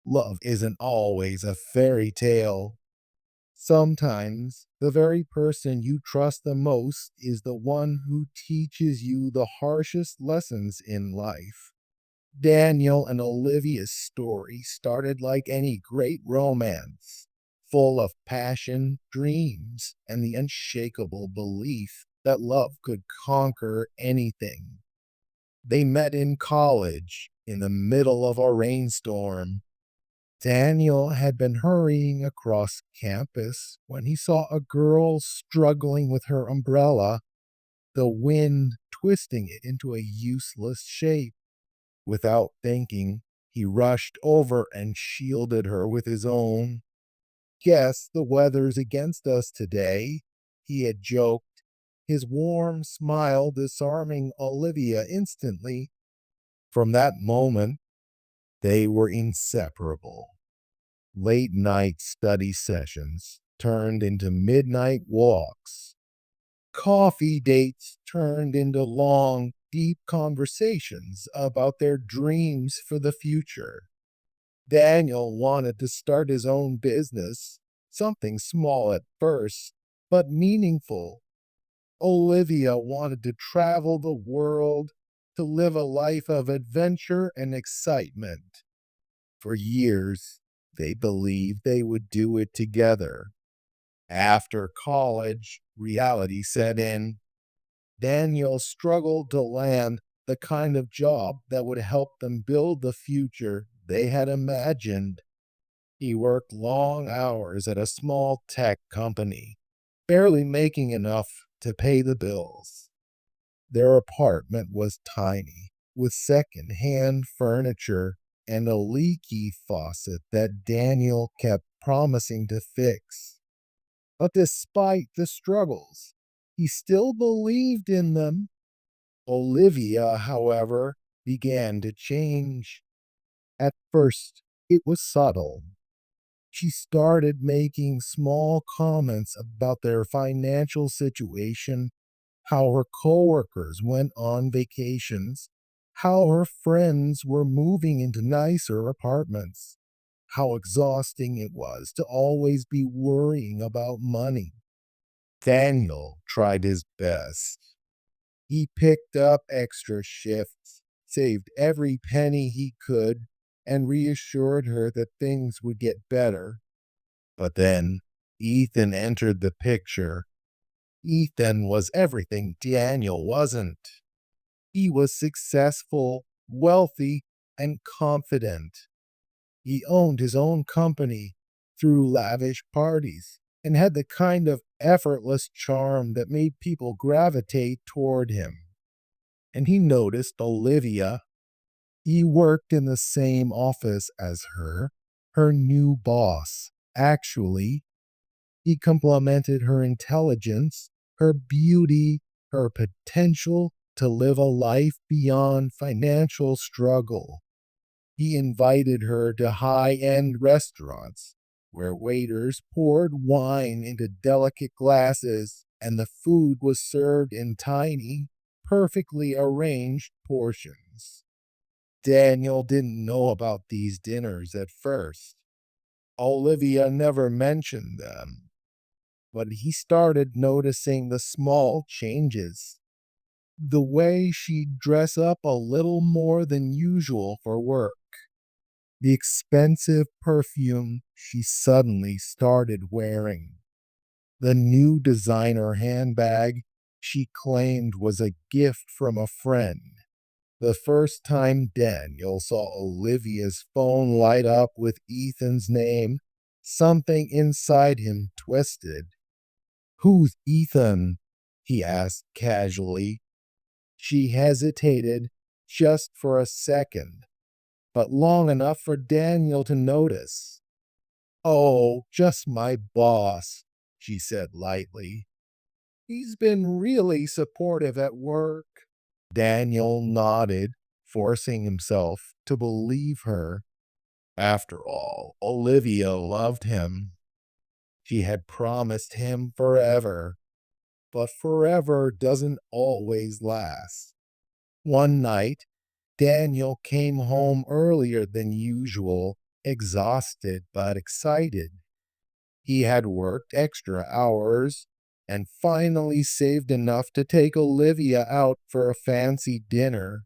Love isn't always a fairy tale. Sometimes the very person you trust the most is the one who teaches you the harshest lessons in life. Daniel and Olivia's story started like any great romance, full of passion, dreams, and the unshakable belief that love could conquer anything. They met in college in the middle of a rainstorm. Daniel had been hurrying across campus when he saw a girl struggling with her umbrella, the wind twisting it into a useless shape. Without thinking, he rushed over and shielded her with his own. Guess the weather's against us today, he had joked, his warm smile disarming Olivia instantly. From that moment, they were inseparable. Late night study sessions turned into midnight walks. Coffee dates turned into long, deep conversations about their dreams for the future. Daniel wanted to start his own business, something small at first, but meaningful. Olivia wanted to travel the world, to live a life of adventure and excitement. For years, they believed they would do it together. After college, reality set in. Daniel struggled to land the kind of job that would help them build the future they had imagined. He worked long hours at a small tech company, barely making enough to pay the bills. Their apartment was tiny, with second-hand furniture and a leaky faucet that Daniel kept promising to fix. But despite the struggles, he still believed in them. Olivia, however, began to change. At first, it was subtle. She started making small comments about their financial situation, how her coworkers went on vacations, how her friends were moving into nicer apartments, how exhausting it was to always be worrying about money. Daniel tried his best. He picked up extra shifts, saved every penny he could, and reassured her that things would get better. But then Ethan entered the picture. Ethan was everything Daniel wasn't. He was successful, wealthy, and confident. He owned his own company, threw lavish parties, and had the kind of effortless charm that made people gravitate toward him. And he noticed Olivia. He worked in the same office as her new boss. Actually, he complimented her intelligence, her beauty, her potential to live a life beyond financial struggle. He invited her to high end restaurants where waiters poured wine into delicate glasses and the food was served in tiny, perfectly arranged portions. Daniel didn't know about these dinners at first. Olivia never mentioned them, but he started noticing the small changes. The way she'd dress up a little more than usual for work, the expensive perfume she suddenly started wearing, the new designer handbag she claimed was a gift from a friend. The first time Daniel saw Olivia's phone light up with Ethan's name, something inside him twisted. "Who's Ethan?" he asked casually. She hesitated just for a second, but long enough for Daniel to notice. "Oh, just my boss," she said lightly. "He's been really supportive at work." Daniel nodded, forcing himself to believe her. After all, Olivia loved him. She had promised him forever, but forever doesn't always last. One night, Daniel came home earlier than usual exhausted but excited. He had worked extra hours and finally saved enough to take Olivia out for a fancy dinner.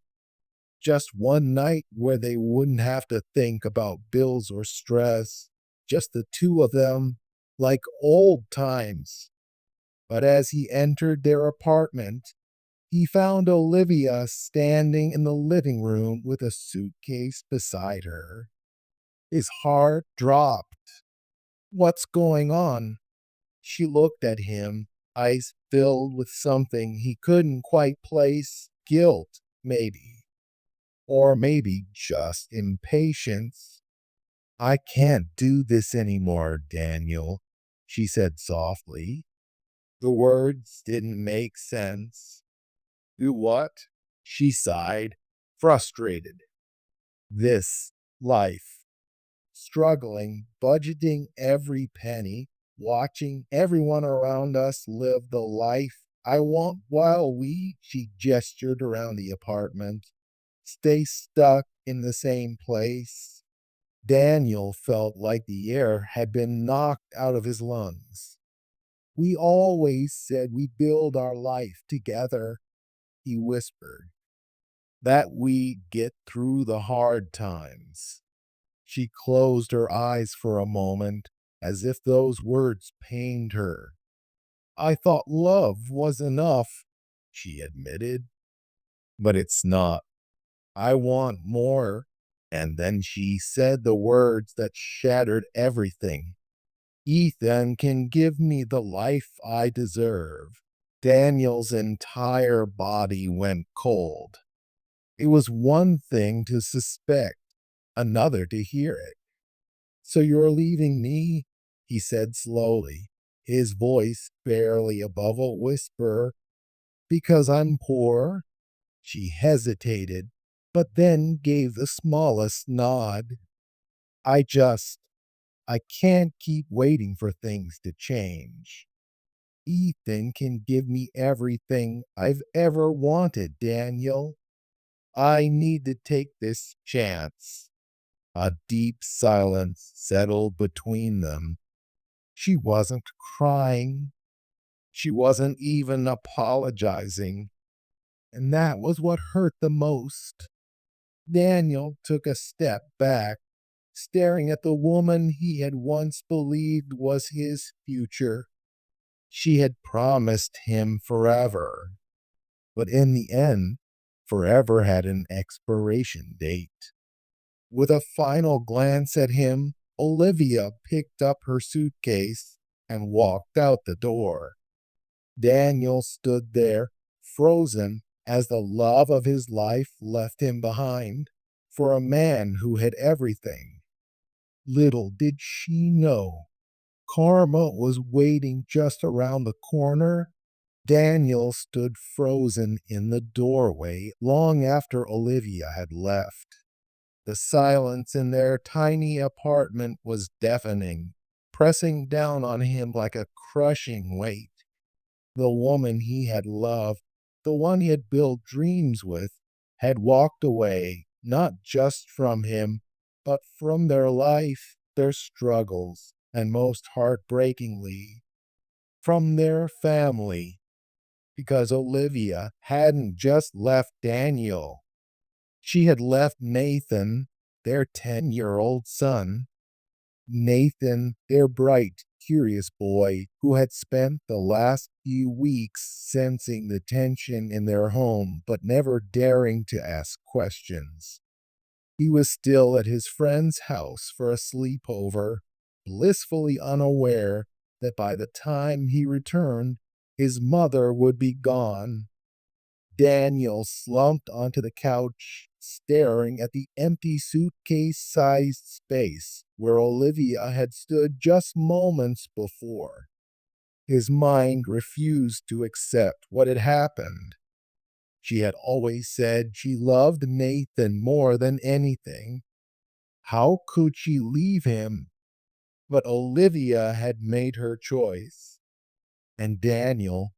Just one night where they wouldn't have to think about bills or stress. Just the two of them, like old times. But as he entered their apartment, he found Olivia standing in the living room with a suitcase beside her. His heart dropped. What's going on? She looked at him, eyes filled with something he couldn't quite place. Guilt, maybe. Or maybe just impatience. I can't do this anymore, Daniel, she said softly. The words didn't make sense. Do what? She sighed, frustrated. This life. Struggling, budgeting every penny, watching everyone around us live the life I want while she gestured around the apartment, stay stuck in the same place. Daniel felt like the air had been knocked out of his lungs. We always said we build our life together, he whispered, that we get through the hard times. She closed her eyes for a moment, as if those words pained her. I thought love was enough, she admitted, but it's not. I want more. And then she said the words that shattered everything. Ethan can give me the life I deserve. Daniel's entire body went cold. It was one thing to suspect, another to hear it. So you're leaving me? He said slowly, his voice barely above a whisper. Because I'm poor? She hesitated, but then gave the smallest nod. I just, I can't keep waiting for things to change. Ethan can give me everything I've ever wanted, Daniel. I need to take this chance. A deep silence settled between them. She wasn't crying. She wasn't even apologizing. And that was what hurt the most. Daniel took a step back, staring at the woman he had once believed was his future. She had promised him forever. But in the end, forever had an expiration date. With a final glance at him, Olivia picked up her suitcase and walked out the door. Daniel stood there, frozen, as the love of his life left him behind, for a man who had everything. Little did she know, karma was waiting just around the corner. Daniel stood frozen in the doorway long after Olivia had left. The silence in their tiny apartment was deafening, pressing down on him like a crushing weight. The woman he had loved, the one he had built dreams with, had walked away, not just from him, but from their life, their struggles, and most heartbreakingly, from their family. Because Olivia hadn't just left Daniel. She had left Nathan, their 10-year-old son. Nathan, their bright, curious boy, who had spent the last few weeks sensing the tension in their home but never daring to ask questions. He was still at his friend's house for a sleepover, blissfully unaware that by the time he returned, his mother would be gone. Daniel slumped onto the couch, staring at the empty suitcase-sized space where Olivia had stood just moments before. His mind refused to accept what had happened. She had always said she loved Nathan more than anything. How could she leave him? But Olivia had made her choice. And Daniel,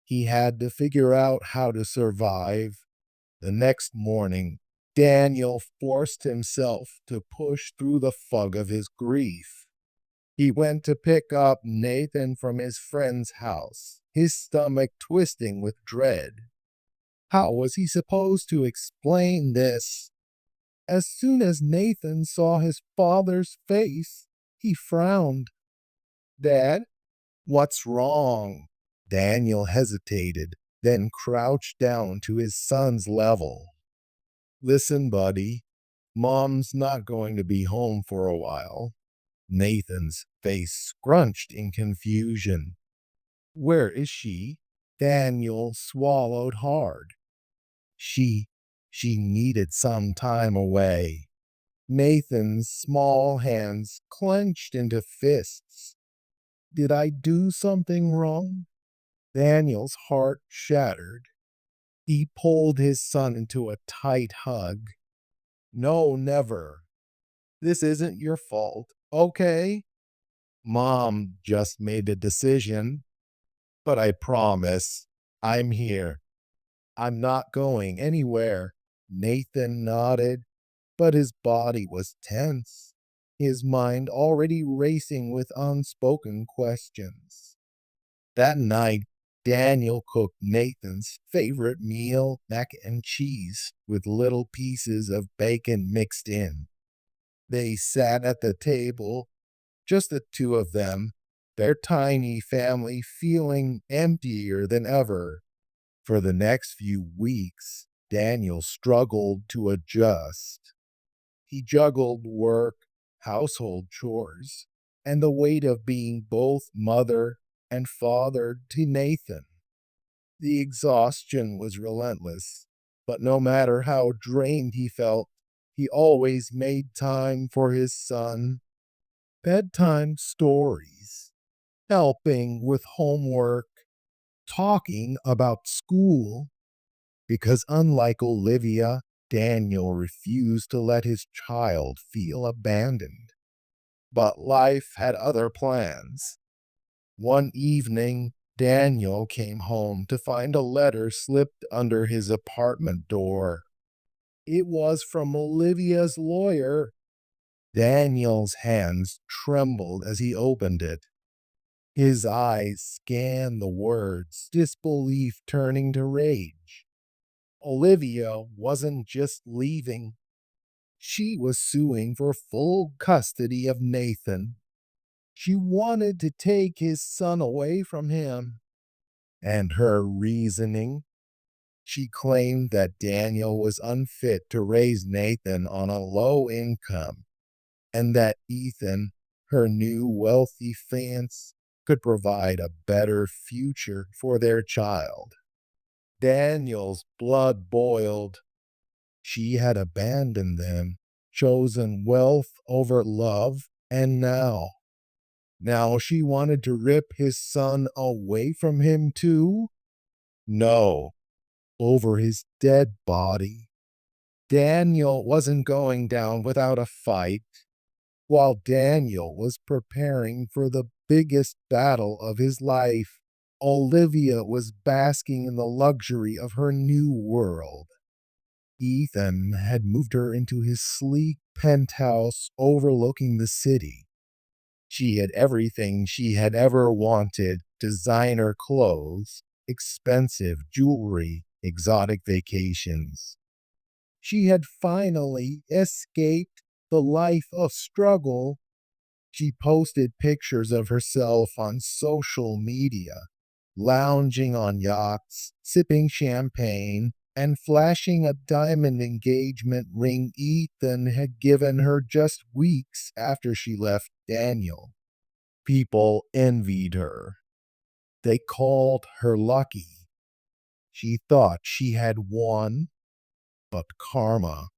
he had to figure out how to survive. The next morning, Daniel forced himself to push through the fog of his grief. He went to pick up Nathan from his friend's house, his stomach twisting with dread. How was he supposed to explain this? As soon as Nathan saw his father's face, he frowned. "Dad, what's wrong?" Daniel hesitated, then crouched down to his son's level. "Listen, buddy, Mom's not going to be home for a while." Nathan's face scrunched in confusion. "Where is she?" Daniel swallowed hard. She, she needed some time away." Nathan's small hands clenched into fists. "Did I do something wrong?" Daniel's heart shattered. He pulled his son into a tight hug. "No, never. This isn't your fault, okay? Mom just made a decision, but I promise I'm here. I'm not going anywhere." Nathan nodded, but his body was tense, his mind already racing with unspoken questions. That night, Daniel cooked Nathan's favorite meal, mac and cheese, with little pieces of bacon mixed in. They sat at the table, just the two of them, their tiny family feeling emptier than ever. For the next few weeks, Daniel struggled to adjust. He juggled work, household chores, and the weight of being both mother and father to Nathan. The exhaustion was relentless, but no matter how drained he felt, he always made time for his son. Bedtime stories, helping with homework, talking about school, because unlike Olivia, Daniel refused to let his child feel abandoned. But life had other plans. One evening, Daniel came home to find a letter slipped under his apartment door. It was from Olivia's lawyer. Daniel's hands trembled as he opened it. His eyes scanned the words, disbelief turning to rage. Olivia wasn't just leaving. She was suing for full custody of Nathan. She wanted to take his son away from him. And her reasoning? She claimed that Daniel was unfit to raise Nathan on a low income, and that Ethan, her new wealthy fiance, could provide a better future for their child. Daniel's blood boiled. She had abandoned them, chosen wealth over love, and now she wanted to rip his son away from him too? No, over his dead body. Daniel wasn't going down without a fight. While Daniel was preparing for the biggest battle of his life, Olivia was basking in the luxury of her new world. Ethan had moved her into his sleek penthouse overlooking the city. She had everything she had ever wanted: designer clothes, expensive jewelry, exotic vacations. She had finally escaped the life of struggle. She posted pictures of herself on social media, lounging on yachts, sipping champagne, and flashing a diamond engagement ring Ethan had given her just weeks after she left Daniel. People envied her. They called her lucky. She thought she had won, but karma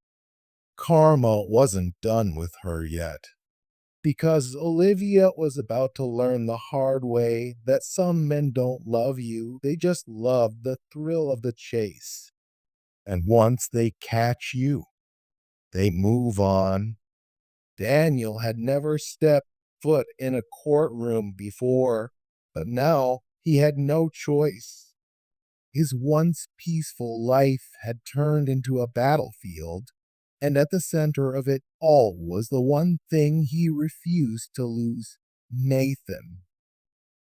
wasn't done with her yet. Because Olivia was about to learn the hard way that some men don't love you, they just love the thrill of the chase. And once they catch you, they move on. Daniel had never stepped foot in a courtroom before, but now he had no choice. His once peaceful life had turned into a battlefield, And at the center of it all was the one thing he refused to lose: Nathan.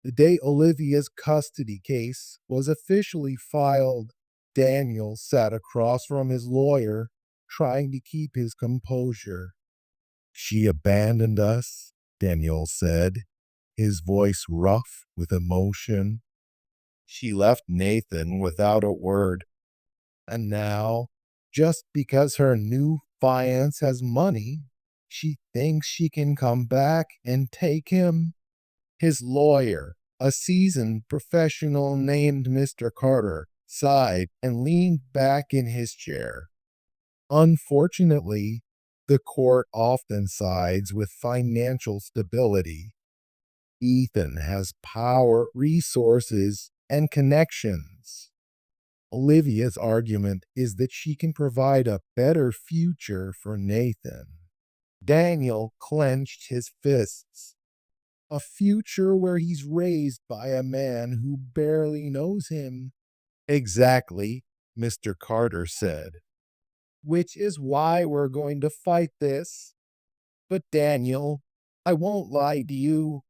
The day Olivia's custody case was officially filed, Daniel sat across from his lawyer, trying to keep his composure. "She abandoned us," Daniel said, his voice rough with emotion. "She left Nathan without a word. And now, just because her new fiance has money, she thinks she can come back and take him." His lawyer, a seasoned professional named Mr. Carter, sighed and leaned back in his chair. "Unfortunately, the court often sides with financial stability. Ethan has power, resources, and connections. Olivia's argument is that she can provide a better future for Nathan." Daniel clenched his fists. "A future where he's raised by a man who barely knows him." "Exactly," Mr. Carter said. "Which is why we're going to fight this. But Daniel, I won't lie to you.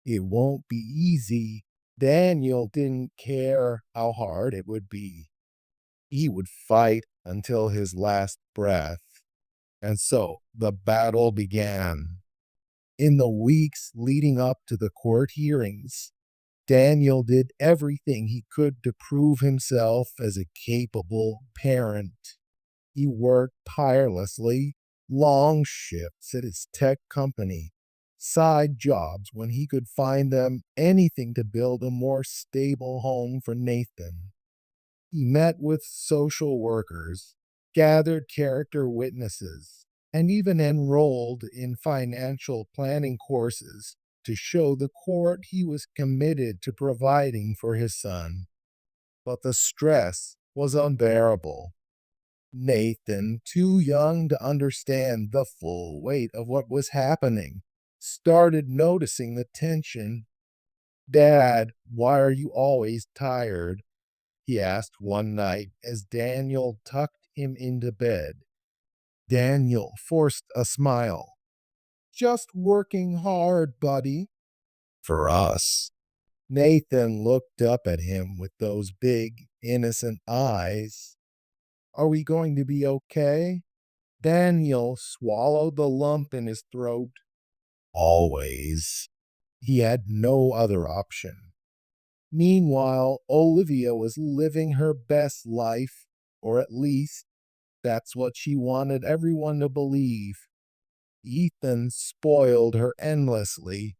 It won't be easy." Daniel didn't care how hard it would be. He would fight until his last breath. And so the battle began. In the weeks leading up to the court hearings, Daniel did everything he could to prove himself as a capable parent. He worked tirelessly, long shifts at his tech company, side jobs when he could find them, anything to build a more stable home for Nathan. He met with social workers, gathered character witnesses, and even enrolled in financial planning courses to show the court he was committed to providing for his son. But the stress was unbearable. Nathan, too young to understand the full weight of what was happening, started noticing the tension. "Dad, why are you always tired?" he asked one night as Daniel tucked him into bed. Daniel forced a smile. "Just working hard, buddy." "For us." Nathan looked up at him with those big, innocent eyes. "Are we going to be okay?" Daniel swallowed the lump in his throat. "Always." He had no other option. Meanwhile, Olivia was living her best life, or at least that's what she wanted everyone to believe. Ethan spoiled her endlessly.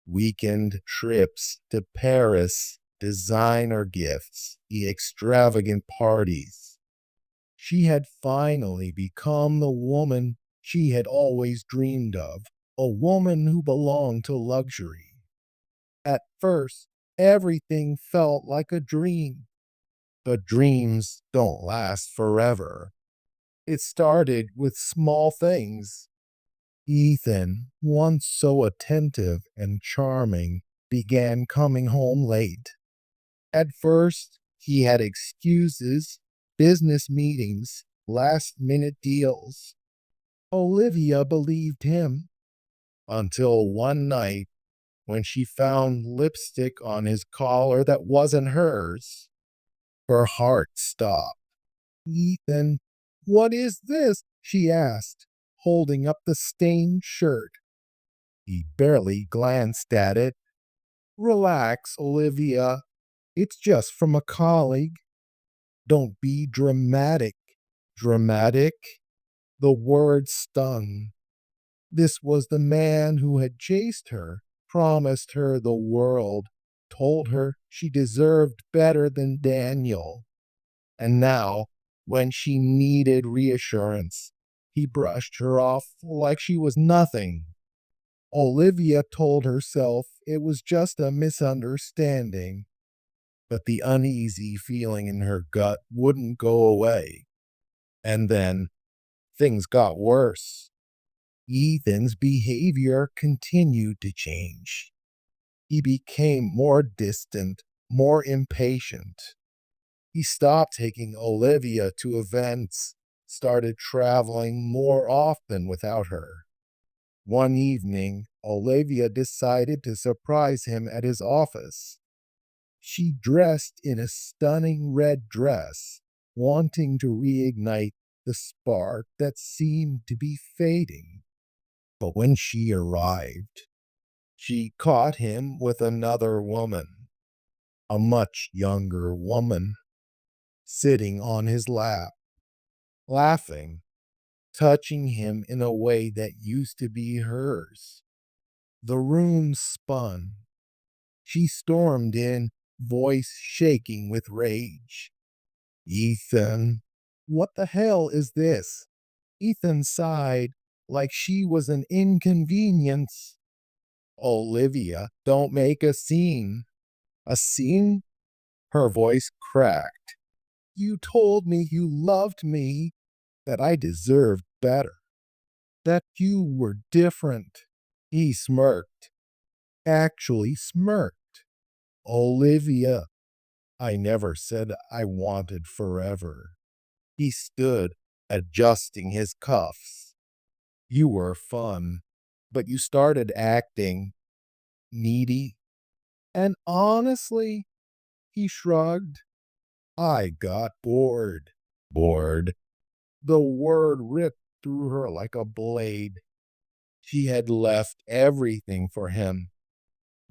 Weekend trips to Paris, designer gifts, the extravagant parties. She had finally become the woman she had always dreamed of, a woman who belonged to luxury. At first, everything felt like a dream, but dreams don't last forever. It started with small things. Ethan, once so attentive and charming, began coming home late. At first, he had excuses, business meetings, last minute deals. Olivia believed him until one night when she found lipstick on his collar that wasn't hers. Her heart stopped. "Ethan, what is this?" she asked, holding up the stained shirt. He barely glanced at it. "Relax, Olivia. It's just from a colleague." "Don't be dramatic." Dramatic? The word stung. This was the man who had chased her, promised her the world, told her she deserved better than Daniel. And now, when she needed reassurance, he brushed her off like she was nothing. Olivia told herself it was just a misunderstanding, but the uneasy feeling in her gut wouldn't go away. And then things got worse. Ethan's behavior continued to change. He became more distant, more impatient. He stopped taking Olivia to events, started traveling more often without her. One evening, Olivia decided to surprise him at his office. She dressed in a stunning red dress, wanting to reignite the spark that seemed to be fading. But when she arrived, she caught him with another woman, a much younger woman, sitting on his lap, laughing, touching him in a way that used to be hers. The room spun. She stormed in, voice shaking with rage. Ethan, what the hell is this? Ethan sighed like she was an inconvenience. Olivia, don't make a scene. A scene? Her voice cracked. You told me you loved me, that I deserved better, that you were different. He smirked, actually smirked. Olivia, I never said I wanted forever. He stood, adjusting his cuffs. You were fun, but you started acting needy. And honestly, he shrugged, I got bored. Bored. The word ripped through her like a blade. She had left everything for him,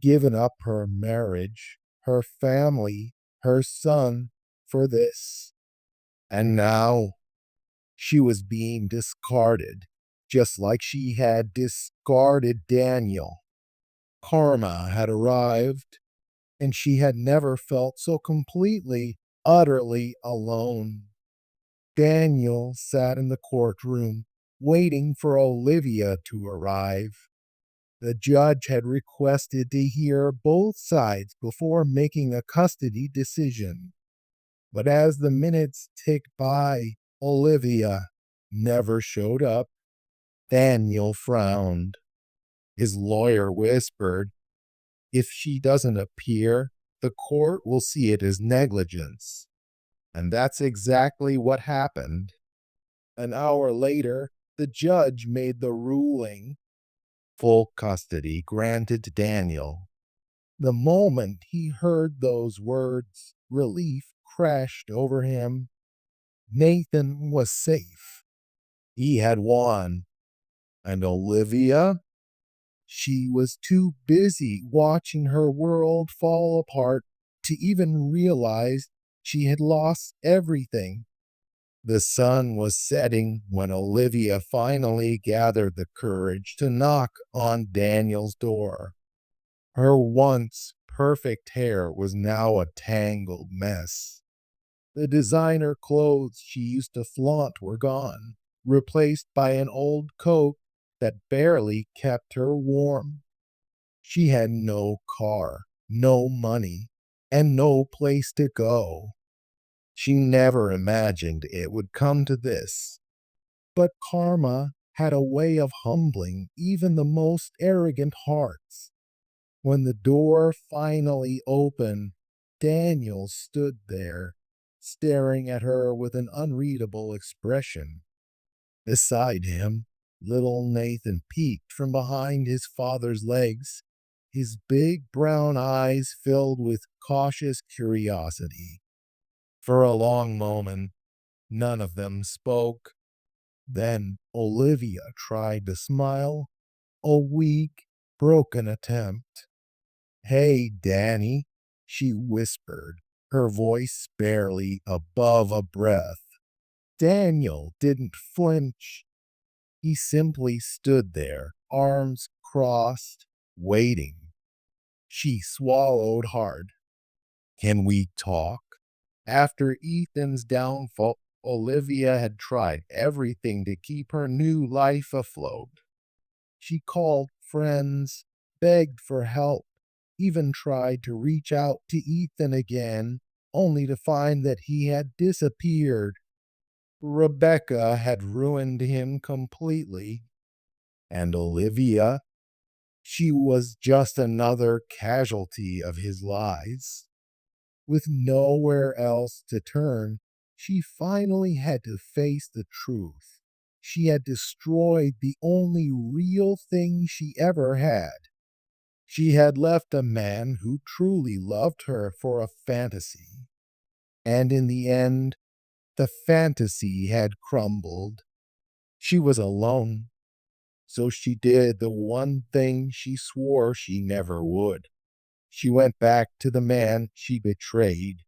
given up her marriage, her family, her son for this. And now she was being discarded, just like she had discarded Daniel. Karma had arrived, and she had never felt so completely, utterly alone. Daniel sat in the courtroom, waiting for Olivia to arrive. The judge had requested to hear both sides before making a custody decision. But as the minutes ticked by, Olivia never showed up. Daniel frowned. His lawyer whispered, if she doesn't appear, the court will see it as negligence. And that's exactly what happened. An hour later, the judge made the ruling. Full custody granted to Daniel. The moment he heard those words, relief crashed over him. Nathan was safe. He had won. And Olivia? She was too busy watching her world fall apart to even realize she had lost everything. The sun was setting when Olivia finally gathered the courage to knock on Daniel's door. Her once perfect hair was now a tangled mess. The designer clothes she used to flaunt were gone, replaced by an old coat that barely kept her warm. She had no car, no money, and no place to go. She never imagined it would come to this. But karma had a way of humbling even the most arrogant hearts. When the door finally opened, Daniel stood there, staring at her with an unreadable expression. Beside him, little Nathan peeked from behind his father's legs, his big brown eyes filled with cautious curiosity. For a long moment, none of them spoke. Then Olivia tried to smile, a weak, broken attempt. Hey, Danny, she whispered, her voice barely above a breath. Daniel didn't flinch. He simply stood there, arms crossed, waiting. She swallowed hard. Can we talk? After Ethan's downfall, Olivia had tried everything to keep her new life afloat. She called friends, begged for help, even tried to reach out to Ethan again, only to find that he had disappeared. Rebecca had ruined him completely. And Olivia, she was just another casualty of his lies. With nowhere else to turn, She finally had to face the truth. She had destroyed the only real thing she ever had. She had left a man who truly loved her for a fantasy. And in the end, the fantasy had crumbled. She was alone, so she did the one thing she swore she never would. She went back to the man she betrayed